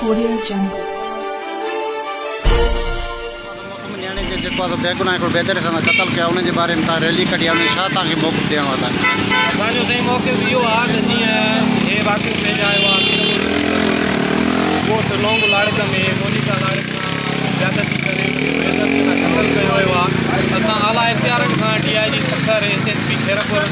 Audio Jungle. न्याणे जे जेको आहे बेगुनाह हिकिड़ो बेदरे सां क़तल कया उन जे बारे में तव्हां रैली कढी आहे उन छा तव्हांखे मौक़िफ़ ॾियणो आहे तव्हांखे? असांजो साईं मौक़िफ़ इहो आहे त जीअं हे वाक़िफ़ पेश आयो आहे कोर्ट लोंग लाड़क में मोनिका लाड़क सां ज़्यादती करे बेदर्दी सां क़तल कयो वियो आहे। असां आला इख़्तियारनि खां DIG सखर SSP खैरपुर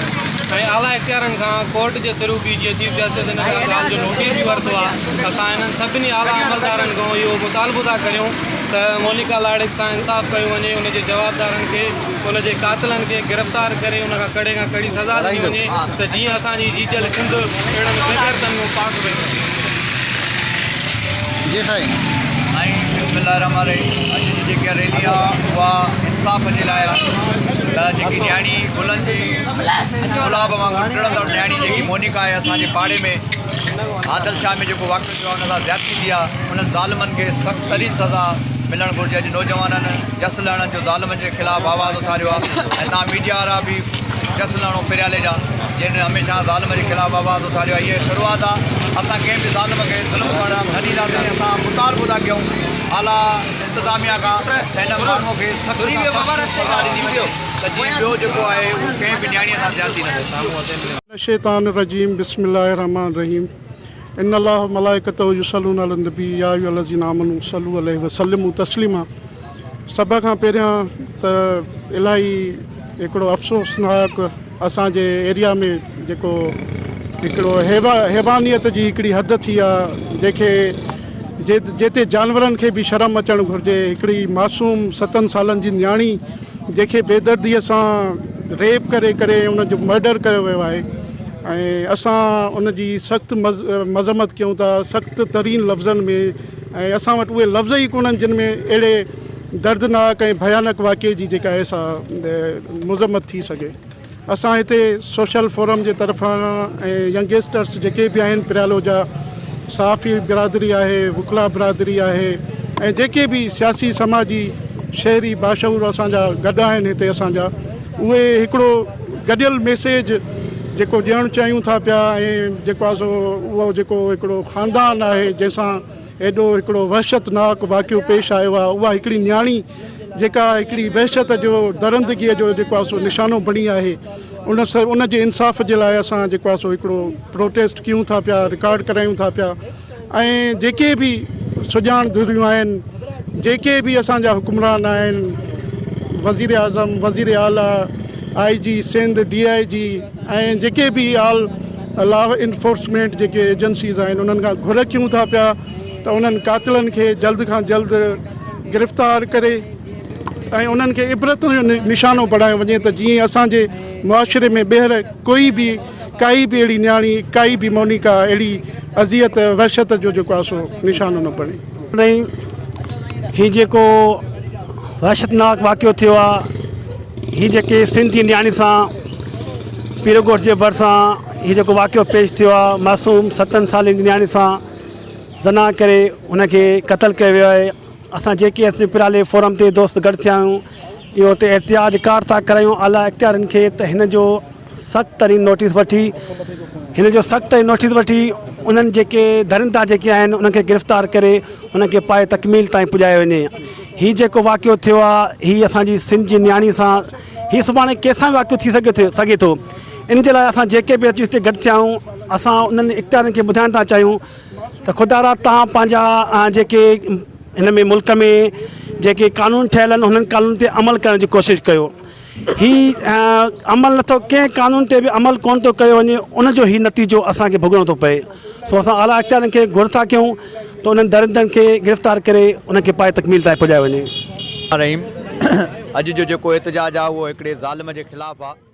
ऐं आला इख़्तियारनि खां कोर्ट जे थ्रू बि जीअं चीफ जस्टिस हिन ॻाल्हि जो नोटिस बि वरितो आहे। असां हिननि सभिनी आला अमलदारनि खां इहो मुतालबो था करियूं त मोनिका लाड़क सां इंसाफ़ कयो वञे, उनजे जवाबदारनि खे उनजे कातिलनि खे गिरफ़्तार करे उन खां कड़े खां कड़ी सज़ा ॾिनी वञे त जीअं असांजी जीतल सिंध अहिड़नि बेगैरतनि में पाक पई सघे। जी साईं बिस्मिल्लाहिर्रहमानिर्रहीम। अॼु जी जेका रैली आहे उहा इंसाफ़ जे लाइ आहे त जेकी न्याणी गुलनि जी गुलाब वांगुरु टिड़ंदड़ न्याणी जेकी मोनिका आहे असांजे पाड़े में आदल शाह में जेको वाक़िफ़ थियो आहे उन सां ज़्यादती थी आहे, उन्हनि ज़ालिमनि खे सख़्तु तरीन सज़ा मिलणु घुरिजे। अॼु नौजवाननि जस लहणनि जो ज़ालिमनि जे ख़िलाफ़ु आवाज़ु उथारियो आहे ऐं तव्हां मीडिया वारा बि जस लहणो पिरियाले जा जिन हमेशह ज़ालिम जे ख़िलाफ़ु आवाज़ु उथारियो आहे। इहा शुरूआत आहे। असां कंहिं बि ज़ालिम खे ज़ुल्म करणु न ॾींदासीं। असां मुतालबो था कयूं आला इंतिज़ामिया खां त हिन माण्हूअ खे सख़्तु सज़ा ॾिनी वञे त जीअं ॿियो जेको आहे उहो कंहिं बि न्याणीअ सां ज़्यादती न थिए। शैतानिर्रजीम बिस्मिल्लाहिर्रहमानिर्रहीम इन्नल्लाह मलाइकतहु युसल्लूना अलन नबी या अय्युहल्लज़ीना आमनू सल्लू अलैहि वसल्लिमू तस्लीमा। सभ खां पहिरियां त इलाही हिकिड़ो अफ़सोसनाक असांजे एरिया में जेको हिकिड़ो हैवानियत जी हिकिड़ी हद थी आहे जंहिंखे जिते जानवरनि खे बि शर्म अचणु घुरिजे। हिकिड़ी मासूम 7 सालनि जी न्याणी जंहिंखे बेदर्दीअ सां रेप करे करे उनजो मर्डर कयो वियो आहे ऐं असां उनजी सख़्तु मज़म्मत कयूं था सख़्तु तरीन लफ़्ज़नि में ऐं असां वटि उहे लफ़्ज़ ई कोन्हनि जिन में अहिड़े दर्दनाक ऐं भयानक वाक़े जी जेका आहे सा मज़म्मत थी सघे। असां हिते सोशल फोरम जे तरफ़ां ऐं यंगस्टर्स जेके बि आहिनि पिरालो जा सहाफ़ी बिरादरी आहे, वकला बिरादरी आहे ऐं जेके बि सियासी समाजी शहरी बाशऊर असांजा गॾु आहिनि हिते असांजा, उहे हिकिड़ो गॾियल मैसेज जेको ॾियणु चाहियूं था पिया ऐं जेको आहे सो उहो जेको हिकिड़ो ख़ानदान आहे जंहिंसां एॾो हिकिड़ो वहशतनाक वाक़ियो पेश आयो आहे। उहा हिकिड़ी न्याणी जेका हिकिड़ी वहशत जो दरंदगीअ जो जेको आहे सो निशानो बणी आहे, उन जे इंसाफ़ जे लाइ असां जेको आहे सो हिकिड़ो प्रोटेस्ट कयूं था पिया, रिकॉर्ड करायूं था पिया ऐं जेके बि सुजान धुरियूं आहिनि, जेके बि असांजा हुक्मरान आहिनि, वज़ीर आज़म, वज़ीर आला, IG सिंध, DIG ऐं जेके बि लॉ इन्फोर्समेंट जेके एजेंसीज़ आहिनि उन्हनि खां घुर कयूं था पिया त उन्हनि कातिलनि खे जल्द खां जल्द गिरफ़्तार करे ऐं उन्हनि खे इबरत जो निशानो बणायो वञे त जीअं असांजे मुआशिरे में ॿीहर कोई बि काई बि अहिड़ी न्याणी, काई बि मोनिका अहिड़ी अज़ियत वहशत जो जेको आहे सो निशानो न बणे। हीउ जेको वहशतनाक वाक़ियो थियो आहे, हीउ जेके सिंध जी न्याणी सां पीरगोट जे भरिसां हीउ जेको वाक़ियो पेश थियो आहे, मासूम 7 सालनि जी न्याणी सां ज़ना करे हुनखे क़तल कयो वियो आहे। असां जेके असीं पिराले फोरम ते दोस्त गॾु थिया आहियूं इहो हुते एहतियात रिकॉर्ड था करायूं आला इख़्तियारनि खे त हिन जो सख़्तु तरीन नोटिस वठी उन्हनि जेके दरिंदा जेके आहिनि उनखे गिरफ़्तार करे उनखे पाए तकमील ताईं पुॼायो वञे। हीउ जेको वाक़ियो थियो आहे हीउ असांजी सिंध जी न्याणी सां हीउ सुभाणे कंहिंसां वाक़ियो थी सघे थो। इन जे लाइ असां जेके बि अची हिते गॾु थिया आहियूं असां उन्हनि इख़्तियारनि खे ॿुधाइण था चाहियूं त ख़ुदा तव्हां पंहिंजा जेके हिन में मुल्क में जेके कानून ठहियल आहिनि उन्हनि कानून ते अमल करण जी कोशिशि कयो। हीउ अमल नथो, कंहिं कानून ते बि अमल कोन थो कयो वञे, उनजो हीउ नतीजो असांखे भुगतणो थो पए। सो असां आला इख़्तियारनि खे घुर था कयूं त उन्हनि दरिंदनि खे गिरफ़्तार करे उनखे पाए तकमील ताईं पुॼायो वञे। अॼु जो जेको एहतजाज आहे उहो हिकिड़े ज़ालिम जे ख़िलाफ़ु आहे।